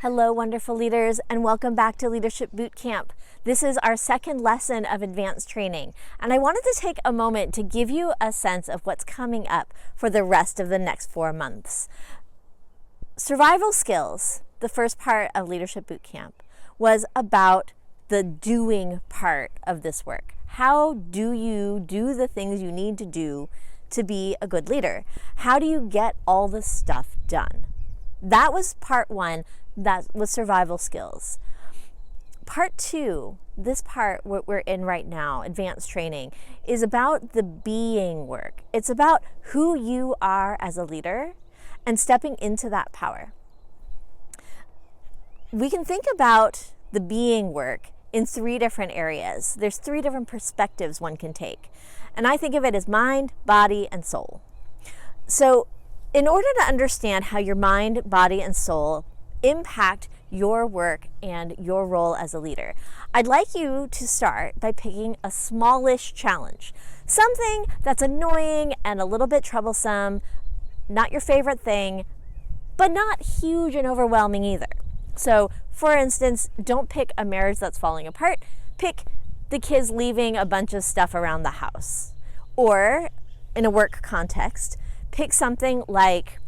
Hello, wonderful leaders, and welcome back to Leadership Bootcamp. This is our second lesson of advanced training, and I wanted to take a moment to give you a sense of what's coming up for the rest of the next 4 months. Survival skills, the first part of Leadership Bootcamp, was about the doing part of this work. How do you do the things you need to do to be a good leader? How do you get all the stuff done? That was part one. That was survival skills. Part two, this part what we're in right now, advanced training, is about the being work. It's about who you are as a leader and stepping into that power. We can think about the being work in 3 different areas. There's 3 different perspectives one can take. And I think of it as mind, body, and soul. So in order to understand how your mind, body, and soul impact your work and your role as a leader, I'd like you to start by picking a smallish challenge. Something that's annoying and a little bit troublesome, not your favorite thing, but not huge and overwhelming either. So, for instance, don't pick a marriage that's falling apart. Pick the kids leaving a bunch of stuff around the house. Or, in a work context, pick something like,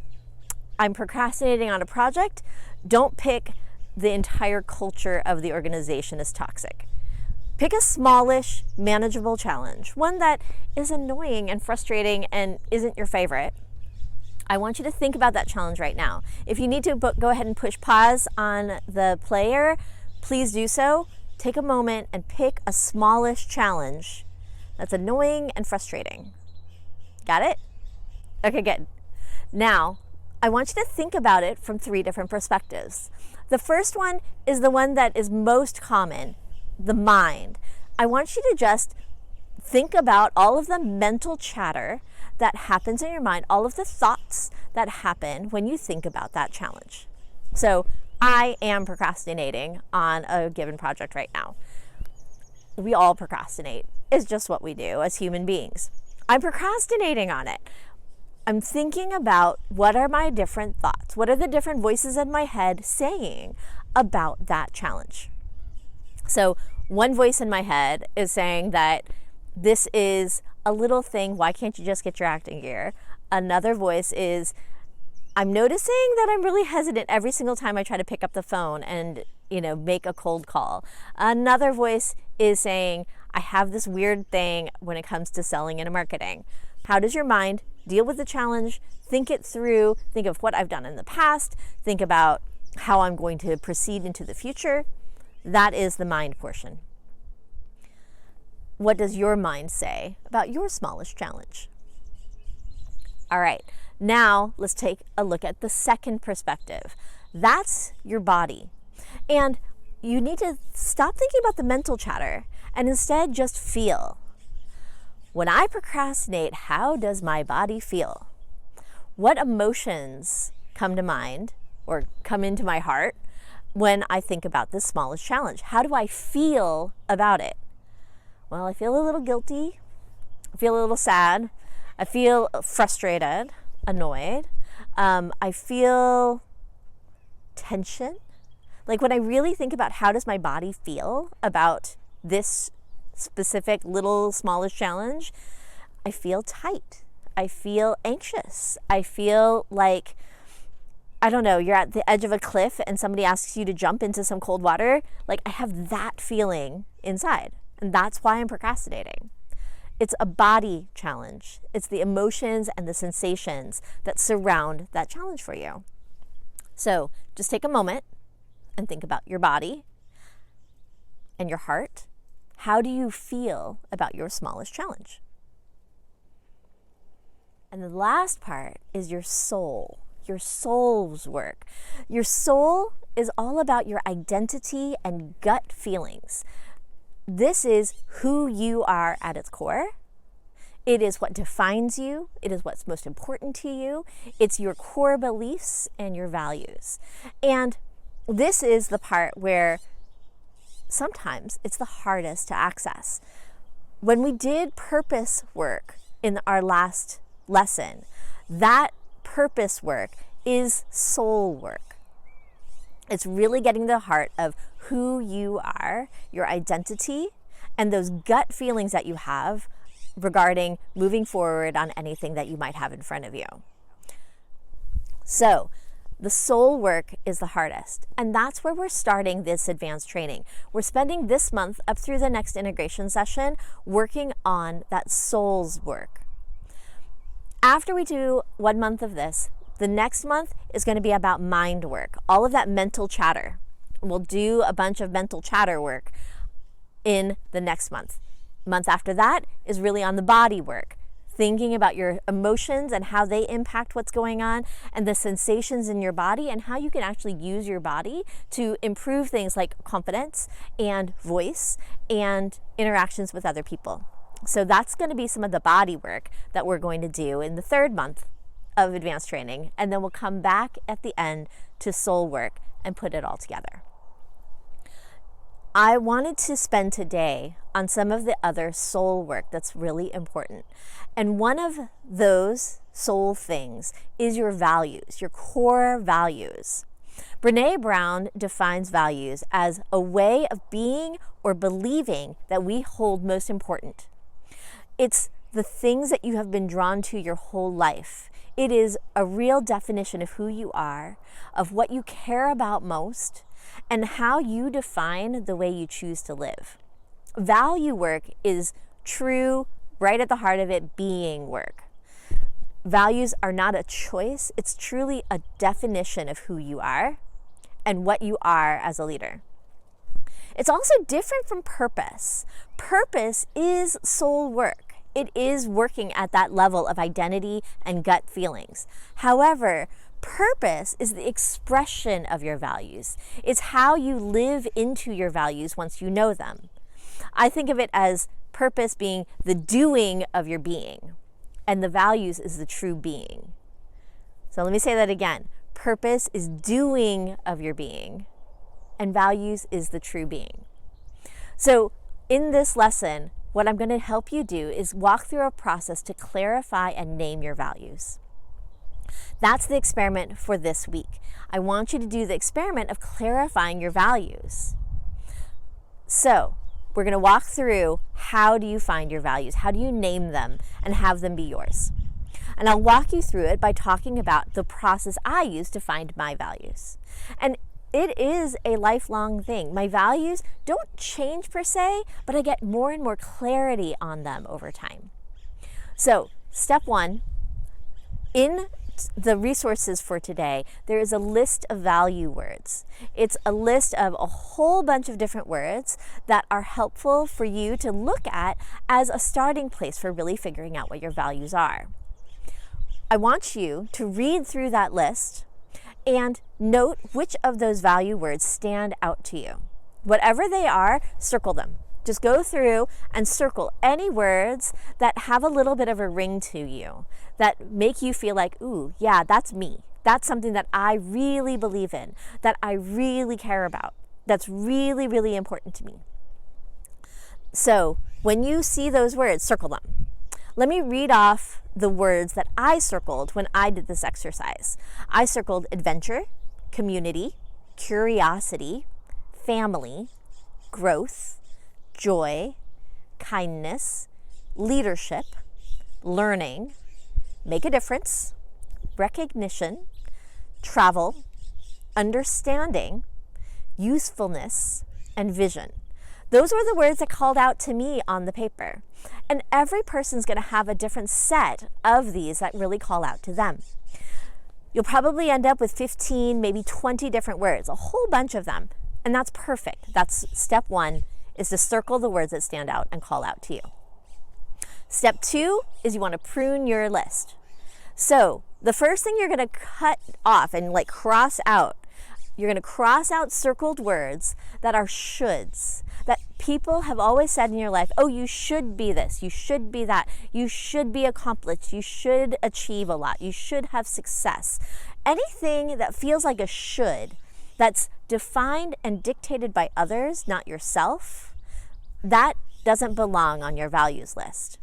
I'm procrastinating on a project. Don't pick the entire culture of the organization is toxic. Pick a smallish, manageable challenge, one that is annoying and frustrating and isn't your favorite. I want you to think about that challenge right now. If you need to go ahead and push pause on the player, please do so. Take a moment and pick a smallish challenge that's annoying and frustrating. Got it? Okay, good. Now, I want you to think about it from 3 different perspectives. The first one is the one that is most common, the mind. I want you to just think about all of the mental chatter that happens in your mind, all of the thoughts that happen when you think about that challenge. So I am procrastinating on a given project right now. We all procrastinate. It's just what we do as human beings. I'm procrastinating on it. I'm thinking about what are my different thoughts? What are the different voices in my head saying about that challenge? So one voice in my head is saying that this is a little thing. Why can't you just get your act in gear? Another voice is, I'm noticing that I'm really hesitant every single time I try to pick up the phone and, make a cold call. Another voice is saying, I have this weird thing when it comes to selling and marketing. How does your mind deal with the challenge? Think it through. Think of what I've done in the past. Think about how I'm going to proceed into the future. That is the mind portion. What does your mind say about your smallest challenge? All right, now let's take a look at the second perspective. That's your body. And you need to stop thinking about the mental chatter and instead just feel. When I procrastinate, how does my body feel? What emotions come to mind or come into my heart when I think about this smallest challenge? How do I feel about it? Well, I feel a little guilty. I feel a little sad. I feel frustrated, annoyed. I feel tension. Like when I really think about how does my body feel about this specific little smallest challenge, I feel tight. I feel anxious. I feel like, I don't know, you're at the edge of a cliff and somebody asks you to jump into some cold water. Like I have that feeling inside. And that's why I'm procrastinating. It's a body challenge. It's the emotions and the sensations that surround that challenge for you. So just take a moment and think about your body and your heart. How do you feel about your smallest challenge? And the last part is your soul, your soul's work. Your soul is all about your identity and gut feelings. This is who you are at its core. It is what defines you. It is what's most important to you. It's your core beliefs and your values. And this is the part where sometimes it's the hardest to access. When we did purpose work in our last lesson, that purpose work is soul work. It's really getting to the heart of who you are, your identity, and those gut feelings that you have regarding moving forward on anything that you might have in front of you. So, the soul work is the hardest, and that's where we're starting this advanced training. We're spending this month up through the next integration session working on that soul's work. After we do 1 month of this, the next month is going to be about mind work, all of that mental chatter. We'll do a bunch of mental chatter work in the next month. Month after that is really on the body work, thinking about your emotions and how they impact what's going on and the sensations in your body and how you can actually use your body to improve things like confidence and voice and interactions with other people. So that's going to be some of the body work that we're going to do in the 3rd month of advanced training, and then we'll come back at the end to soul work and put it all together. I wanted to spend today on some of the other soul work that's really important. And one of those soul things is your values, your core values. Brené Brown defines values as a way of being or believing that we hold most important. It's the things that you have been drawn to your whole life. It is a real definition of who you are, of what you care about most, and how you define the way you choose to live. Value work is true, right at the heart of it, being work. Values are not a choice, it's truly a definition of who you are and what you are as a leader. It's also different from purpose. Purpose is soul work. It is working at that level of identity and gut feelings. However, purpose is the expression of your values. It's how you live into your values once you know them. I think of it as purpose being the doing of your being, and the values is the true being. So let me say that again. Purpose is doing of your being, and values is the true being. So in this lesson, what I'm going to help you do is walk through a process to clarify and name your values. That's the experiment for this week. I want you to do the experiment of clarifying your values. So we're going to walk through how do you find your values, how do you name them and have them be yours. And I'll walk you through it by talking about the process I use to find my values. And it is a lifelong thing. My values don't change per se, but I get more and more clarity on them over time. So, step 1, in the resources for today, there is a list of value words. It's a list of a whole bunch of different words that are helpful for you to look at as a starting place for really figuring out what your values are. I want you to read through that list and note which of those value words stand out to you. Whatever they are, circle them. Just go through and circle any words that have a little bit of a ring to you, that make you feel like, ooh, yeah, that's me. That's something that I really believe in, that I really care about, that's really, really important to me. So when you see those words, circle them. Let me read off the words that I circled when I did this exercise. I circled adventure, community, curiosity, family, growth, joy, kindness, leadership, learning, make a difference, recognition, travel, understanding, usefulness, and vision. Those were the words that called out to me on the paper. And every person's going to have a different set of these that really call out to them. You'll probably end up with 15, maybe 20 different words, a whole bunch of them. And that's perfect. That's step 1, is to circle the words that stand out and call out to you. Step 2 is you want to prune your list. So the first thing you're going to cut off and cross out, you're going to cross out circled words that are shoulds, that people have always said in your life, oh, you should be this, you should be that, you should be accomplished, you should achieve a lot, you should have success. Anything that feels like a should, that's defined and dictated by others, not yourself, that doesn't belong on your values list.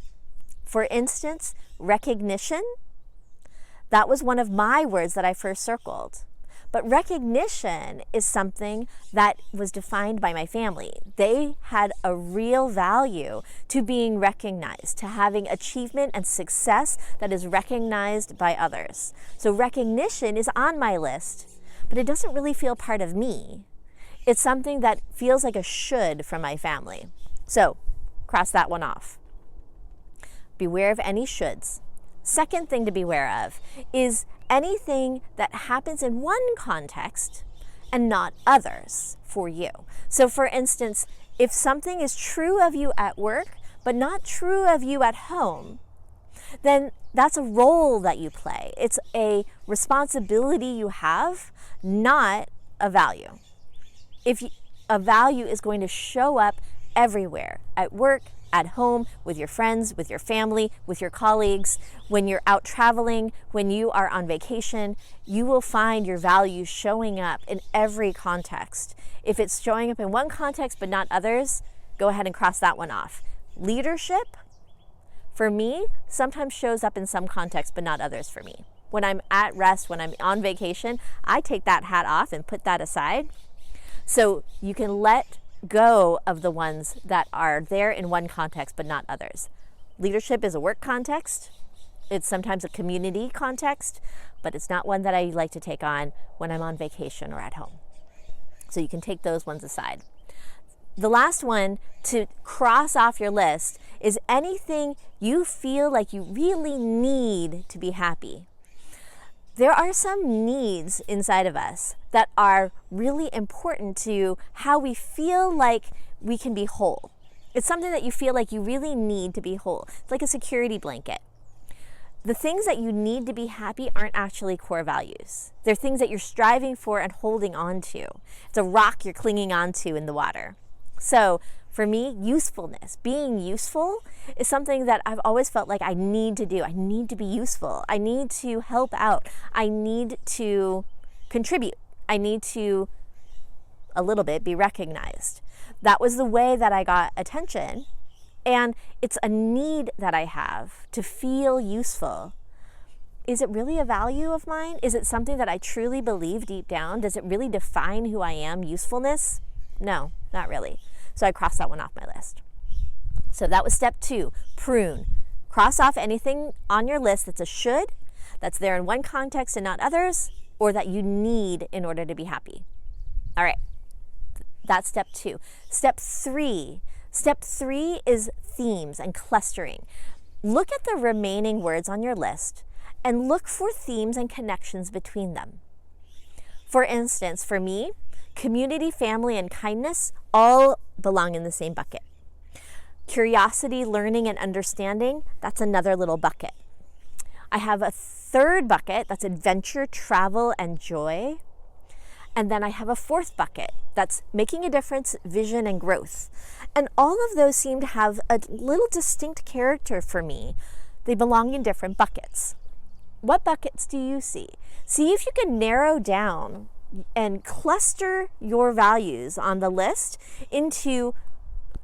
For instance, recognition, that was one of my words that I first circled. But recognition is something that was defined by my family. They had a real value to being recognized, to having achievement and success that is recognized by others. So recognition is on my list, but it doesn't really feel part of me. It's something that feels like a should from my family. So cross that one off. Beware of any shoulds. Second thing to beware of is anything that happens in one context and not others for you. So for instance, if something is true of you at work, but not true of you at home, then that's a role that you play. It's a responsibility you have, not a value. A value is going to show up everywhere, at work, at home, with your friends, with your family, with your colleagues. When you're out traveling, when you are on vacation, you will find your values showing up in every context. If it's showing up in one context but not others, go ahead and cross that one off. Leadership, for me, sometimes shows up in some contexts but not others for me. When I'm at rest, when I'm on vacation, I take that hat off and put that aside. So you can let go of the ones that are there in one context but not others. Leadership is a work context. It's sometimes a community context, but it's not one that I like to take on when I'm on vacation or at home. So you can take those ones aside. The last one to cross off your list is anything you feel like you really need to be happy. There are some needs inside of us that are really important to how we feel like we can be whole. It's something that you feel like you really need to be whole. It's like a security blanket. The things that you need to be happy aren't actually core values. They're things that you're striving for and holding on to. It's a rock you're clinging onto in the water. So for me, usefulness, being useful is something that I've always felt like I need to do. I need to be useful. I need to help out. I need to contribute. I need to, a little bit, be recognized. That was the way that I got attention. And it's a need that I have to feel useful. Is it really a value of mine? Is it something that I truly believe deep down? Does it really define who I am, usefulness? No, not really. So I crossed that one off my list. So that was step 2, prune. Cross off anything on your list that's a should, that's there in one context and not others, or that you need in order to be happy. All right, that's step 2. Step 3 is themes and clustering. Look at the remaining words on your list and look for themes and connections between them. For instance, for me, community, family, and kindness all belong in the same bucket. Curiosity, learning, and understanding, that's another little bucket. I have a third bucket, that's adventure, travel, and joy. And then I have a fourth bucket, that's making a difference, vision, and growth. And all of those seem to have a little distinct character for me. They belong in different buckets. What buckets do you see? See if you can narrow down and cluster your values on the list into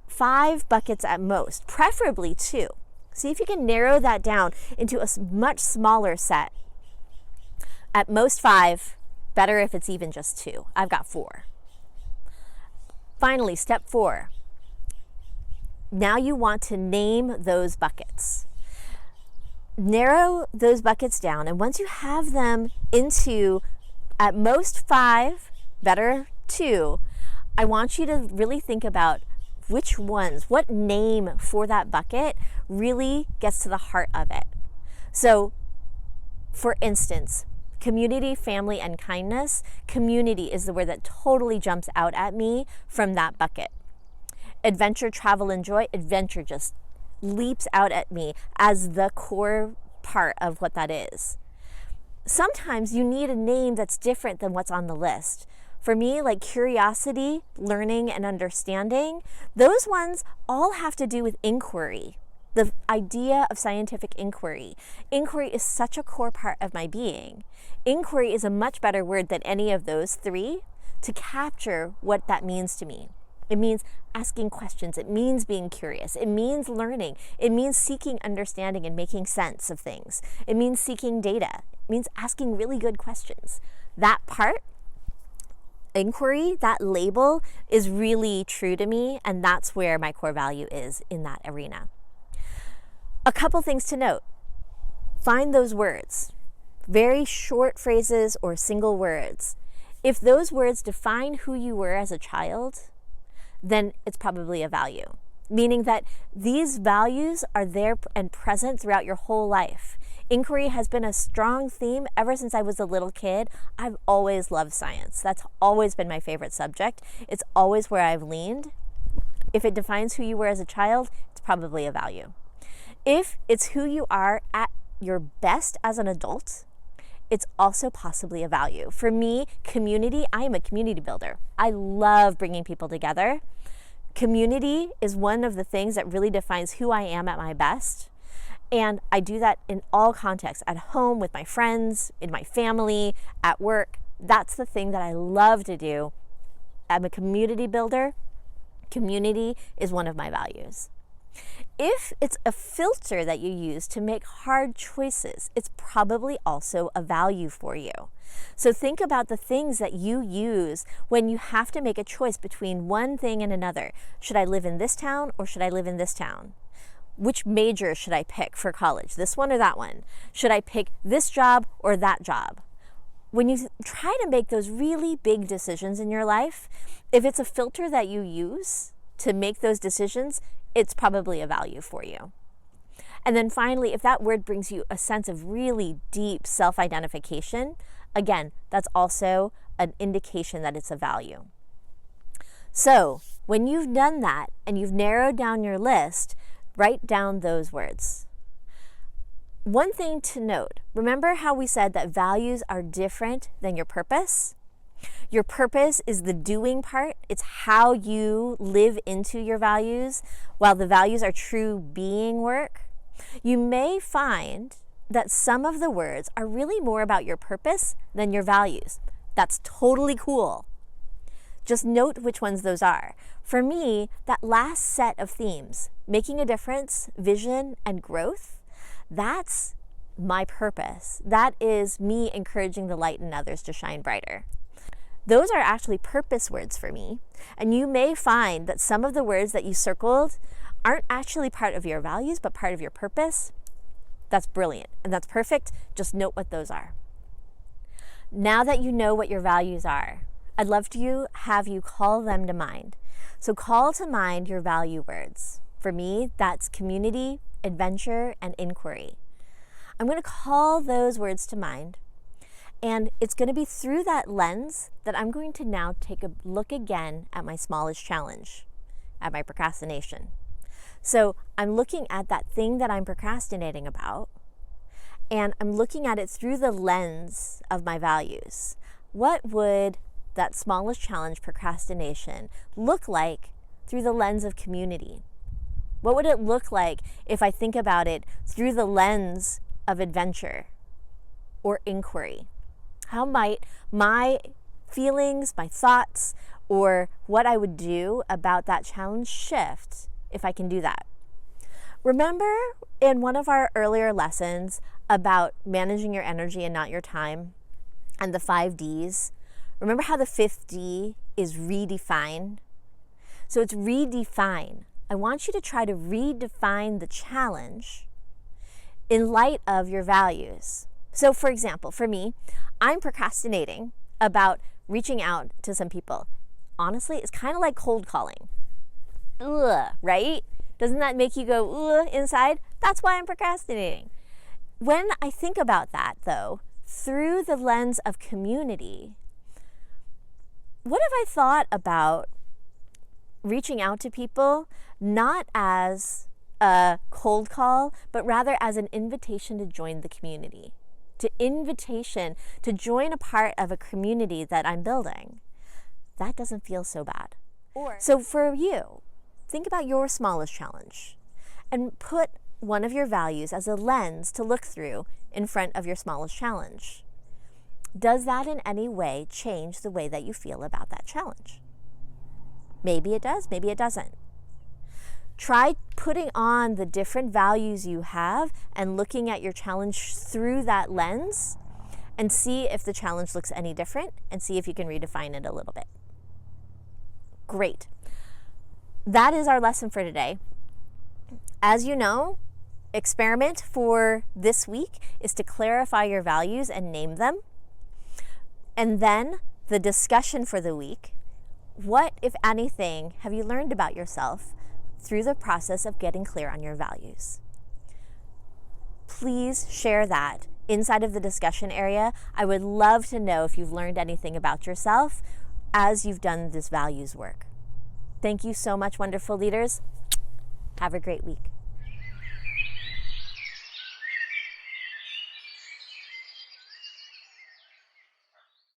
5 buckets at most, preferably 2. See if you can narrow that down into a much smaller set. At most 5, better if it's even just 2. I've got 4. Finally, step 4. Now you want to name those buckets. Narrow those buckets down, and once you have them into at most 5, better 2, I want you to really think about which ones, what name for that bucket really gets to the heart of it. So, for instance, community, family, and kindness. Community is the word that totally jumps out at me from that bucket. Adventure, travel, and joy. Adventure just leaps out at me as the core part of what that is. Sometimes you need a name that's different than what's on the list. For me, like curiosity, learning, and understanding, those ones all have to do with inquiry. The idea of scientific inquiry. Inquiry is such a core part of my being. Inquiry is a much better word than any of those 3 to capture what that means to me. It means asking questions. It means being curious. It means learning. It means seeking understanding and making sense of things. It means seeking data. It means asking really good questions. That part inquiry, that label is really true to me, and that's where my core value is in that arena. A couple things to note. Find those words, very short phrases or single words. If those words define who you were as a child, then it's probably a value, meaning that these values are there and present throughout your whole life. Inquiry has been a strong theme ever since I was a little kid. I've always loved science. That's always been my favorite subject. It's always where I've leaned. If it defines who you were as a child, it's probably a value. If it's who you are at your best as an adult, it's also possibly a value. For me, community, I am a community builder. I love bringing people together. Community is one of the things that really defines who I am at my best. And I do that in all contexts, at home, with my friends, in my family, at work. That's the thing that I love to do. I'm a community builder. Community is one of my values. If it's a filter that you use to make hard choices, it's probably also a value for you. So think about the things that you use when you have to make a choice between one thing and another. Should I live in this town or should I live in this town? Which major should I pick for college? This one or that one? Should I pick this job or that job? When you try to make those really big decisions in your life, if it's a filter that you use to make those decisions, it's probably a value for you. And then finally, if that word brings you a sense of really deep self-identification, again, that's also an indication that it's a value. So when you've done that and you've narrowed down your list, write down those words. One thing to note, remember how we said that values are different than your purpose? Your purpose is the doing part. It's how you live into your values, while the values are true being work. You may find that some of the words are really more about your purpose than your values. That's totally cool. Just note which ones those are. For me, that last set of themes, making a difference, vision, and growth, that's my purpose. That is me encouraging the light in others to shine brighter. Those are actually purpose words for me. And you may find that some of the words that you circled aren't actually part of your values, but part of your purpose. That's brilliant and that's perfect. Just note what those are. Now that you know what your values are, I'd love to have you call them to mind. So call to mind your value words. For me, that's community, adventure, and inquiry. I'm going to call those words to mind. And it's going to be through that lens that I'm going to now take a look again at my smallest challenge, at my procrastination. So I'm looking at that thing that I'm procrastinating about, and I'm looking at it through the lens of my values. What would that smallest challenge, procrastination, look like through the lens of community? What would it look like if I think about it through the lens of adventure or inquiry? How might my feelings, my thoughts, or what I would do about that challenge shift if I can do that? Remember in one of our earlier lessons about managing your energy and not your time and the 5 Ds? Remember how the 5th D is redefine? So it's redefine. I want you to try to redefine the challenge in light of your values. So for example, for me, I'm procrastinating about reaching out to some people. Honestly, it's kind of like cold calling. Ugh, right? Doesn't that make you go, ugh, inside? That's why I'm procrastinating. When I think about that, though, through the lens of community, what if I thought about reaching out to people not as a cold call, but rather as an invitation to join the community, to invitation to join a part of a community that I'm building? That doesn't feel so bad. So for you, think about your smallest challenge and put one of your values as a lens to look through in front of your smallest challenge. Does that in any way change the way that you feel about that challenge? Maybe it does, maybe it doesn't. Try putting on the different values you have and looking at your challenge through that lens and see if the challenge looks any different and see if you can redefine it a little bit. Great. That is our lesson for today. As you know, experiment for this week is to clarify your values and name them. And then the discussion for the week. What, if anything, have you learned about yourself through the process of getting clear on your values? Please share that inside of the discussion area. I would love to know if you've learned anything about yourself as you've done this values work. Thank you so much, wonderful leaders. Have a great week.